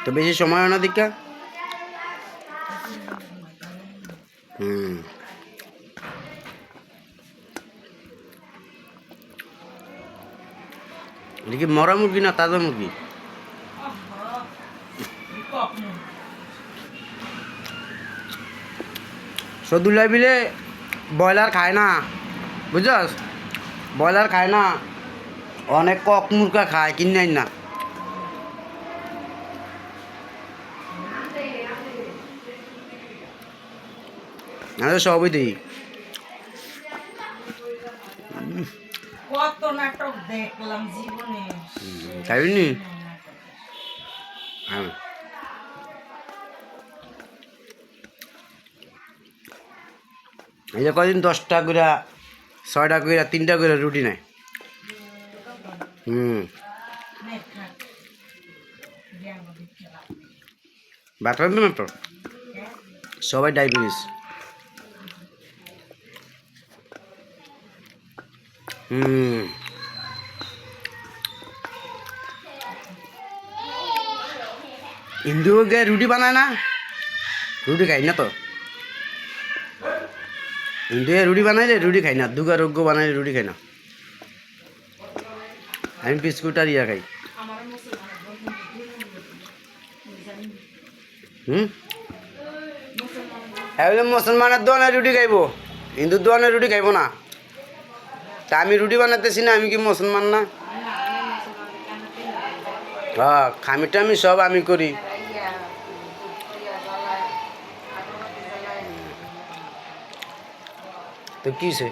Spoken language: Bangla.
তো বেশি সময় হয় না দীক্ষা। এটা কি মরা মুরগি না তাজা মুরগি? সদুল্লাই বিলে ব্রয়লার খায় না, বুঝছস? ব্রয়লার খায় না, অনেক কক মুরগা খায়, কিনে না। সবই দিই। কত নাটক দেখলাম জীবনে, খাইনি। হ্যাঁ, এই যে কদিন 10টা করে 6টা করে 3টা করে রুটি নেয়। বাটার না তো সবাই ডায়াবেটিস। হিন্দু রুটি বানায় না, রুটি খাই না তো। হিন্দু রুটি বানাইলে রুটি খাই না, দুর্গারোগ্য বানাইলে রুটি খাই না। আমি বিস্কুট আর ইয়া খাই। মুসলমানের দোয়ানে রুটি খাইব, হিন্দুর দোয়ানে রুটি খাইব না। তা আমি রুটি বানাতেছি না, আমি কি মুসলমান না? হ্যাঁ, খামিটা আমি সব আমি করি। তো কিসে